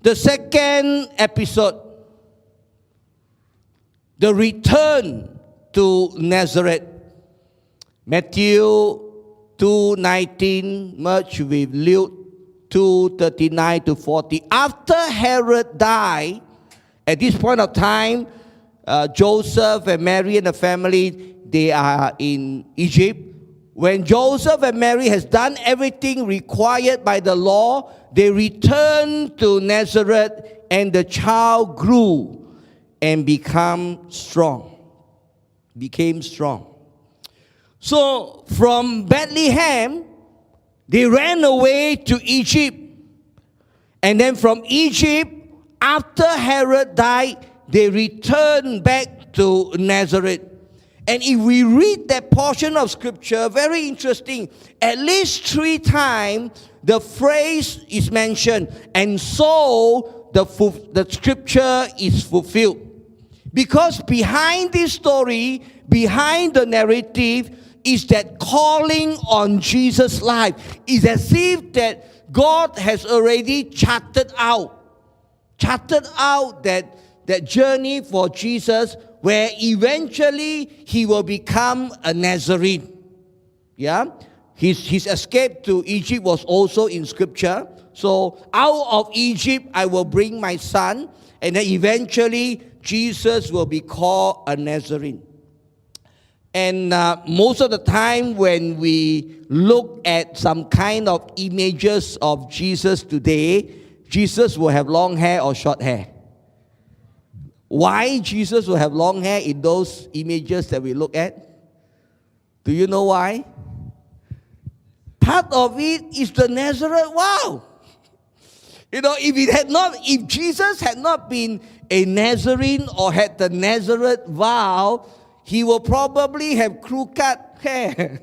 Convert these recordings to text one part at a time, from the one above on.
The second episode, the return to Nazareth. Matthew 2:19 merged with Luke 2:39 to 40. After Herod died, at this point of time, Joseph and Mary and the family, they are in Egypt. When Joseph and Mary has done everything required by the law, they returned to Nazareth, and the child grew and became strong. So from Bethlehem, they ran away to Egypt. And then from Egypt, after Herod died, they returned back to Nazareth. And if we read that portion of scripture, very interesting, at least 3 times the phrase is mentioned, and so the scripture is fulfilled. Because behind this story, behind the narrative, is that calling on Jesus' life. It's as if that God has already charted out that journey for Jesus, where eventually he will become a Nazarene. Yeah? His escape to Egypt was also in scripture. So out of Egypt I will bring my son, and then eventually Jesus will be called a Nazarene. And most of the time when we look at some kind of images of Jesus today, Jesus will have long hair or short hair. Why Jesus will have long hair in those images that we look at? Do you know why? Part of it is the Nazareth vow. If Jesus had not been a Nazarene or had the Nazareth vow, he will probably have crew-cut hair.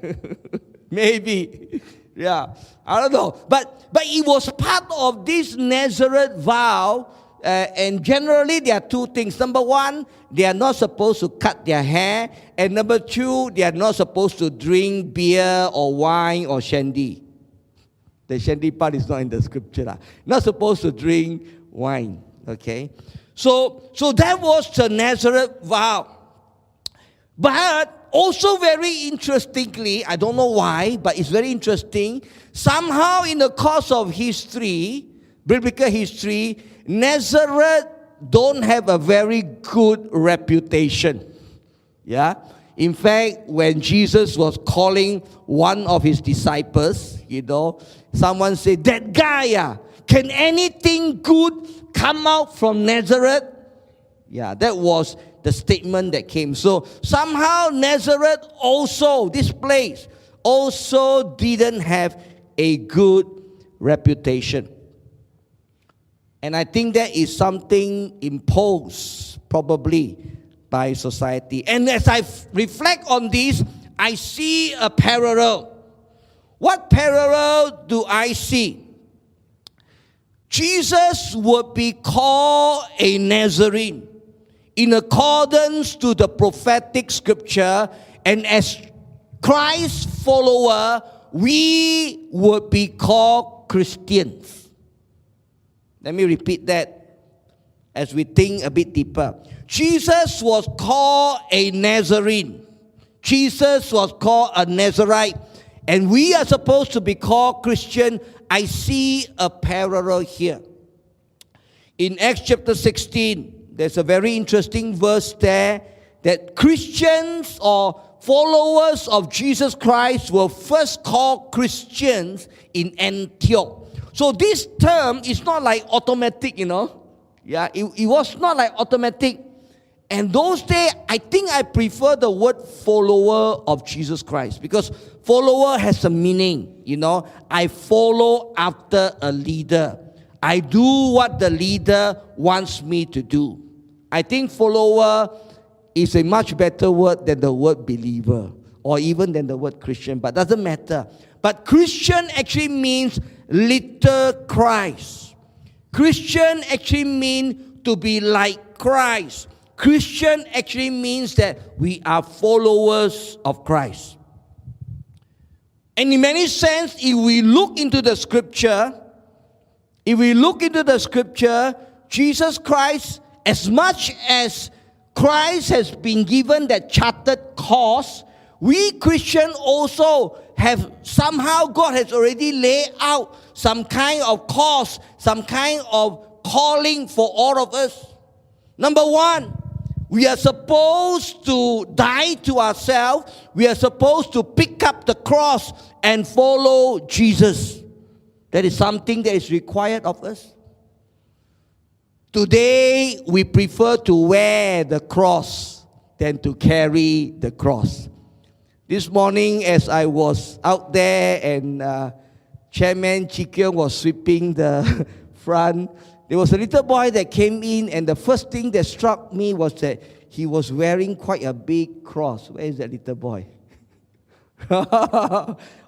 Maybe. Yeah. I don't know. But it was part of this Nazareth vow. And generally there are 2 things. Number 1, they are not supposed to cut their hair. And number 2, they are not supposed to drink beer or wine or shandy. The shandy part is not in the scripture. Not supposed to drink wine. Okay. So that was the Nazareth vow. But also very interestingly, I don't know why, but it's very interesting. Somehow in the course of history, biblical history, Nazareth don't have a very good reputation. Yeah. In fact, when Jesus was calling one of his disciples, someone said, that guy, can anything good come out from Nazareth? Yeah, that was the statement that came. So somehow Nazareth also, this place, also didn't have a good reputation. And I think that is something imposed probably by society. And as I reflect on this, I see a parallel. What parallel do I see? Jesus would be called a Nazarene in accordance to the prophetic scripture, and as Christ's follower, we would be called Christians. Let me repeat that as we think a bit deeper. Jesus was called a Nazarene. Jesus was called a Nazarite. And we are supposed to be called Christian. I see a parallel here. In Acts chapter 16, there's a very interesting verse there that Christians or followers of Jesus Christ were first called Christians in Antioch. So this term is not like automatic, Yeah, it was not like automatic. And those days, I think I prefer the word follower of Jesus Christ, because follower has a meaning, I follow after a leader. I do what the leader wants me to do. I think follower is a much better word than the word believer, or even than the word Christian, but doesn't matter. But Christian actually means little Christ. Christian actually means to be like Christ. Christian actually means that we are followers of Christ. And in many sense, if we look into the scripture, If we look into the scripture, Jesus Christ, as much as Christ has been given that charted course, we Christians also have somehow, God has already laid out some kind of course, some kind of calling for all of us. Number one, we are supposed to die to ourselves. We are supposed to pick up the cross and follow Jesus. That is something that is required of us. Today, we prefer to wear the cross than to carry the cross. This morning, as I was out there and Chairman Chikyong was sweeping the front, there was a little boy that came in, and the first thing that struck me was that he was wearing quite a big cross. Where is that little boy?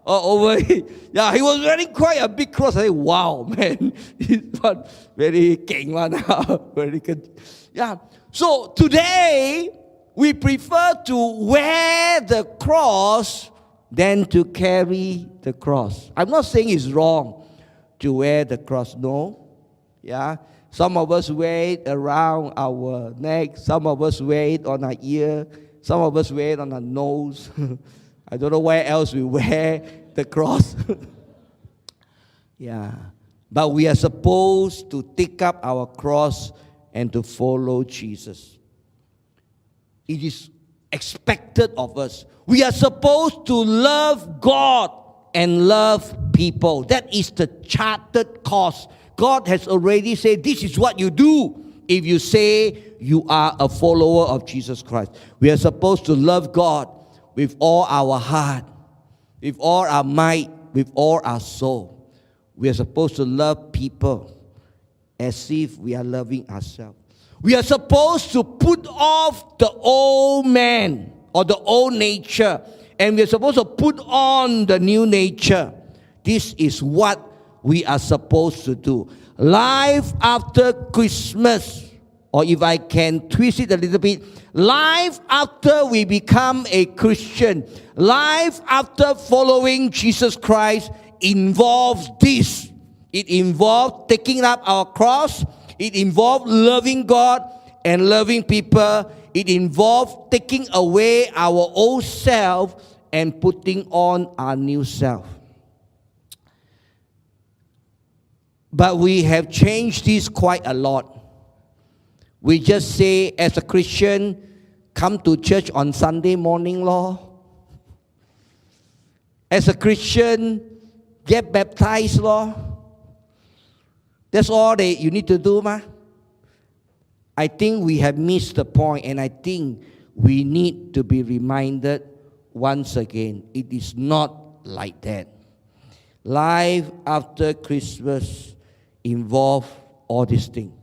Over here. Yeah, he was wearing quite a big cross. I said, wow, man. He's one very king one. Very good. Yeah. So today, we prefer to wear the cross than to carry the cross. I'm not saying it's wrong to wear the cross. No. Yeah. Some of us wear it around our neck. Some of us wear it on our ear. Some of us wear it on our nose. I don't know where else we wear the cross. Yeah. But we are supposed to take up our cross and to follow Jesus. It is expected of us. We are supposed to love God and love people. That is the charted course. God has already said, this is what you do if you say you are a follower of Jesus Christ. We are supposed to love God with all our heart, with all our might, with all our soul. We are supposed to love people as if we are loving ourselves. We are supposed to put off the old man or the old nature, and we are supposed to put on the new nature. This is what we are supposed to do. Life after Christmas, or if I can twist it a little bit, life after we become a Christian, life after following Jesus Christ involves this. It involves taking up our cross. It involves loving God and loving people. It involves taking away our old self and putting on our new self. But we have changed this quite a lot. We just say, as a Christian, come to church on Sunday morning, Lord. As a Christian, get baptized, Lord. That's all that you need to do, ma. I think we have missed the point, and I think we need to be reminded once again. It is not like that. Life after Christmas involves all these things.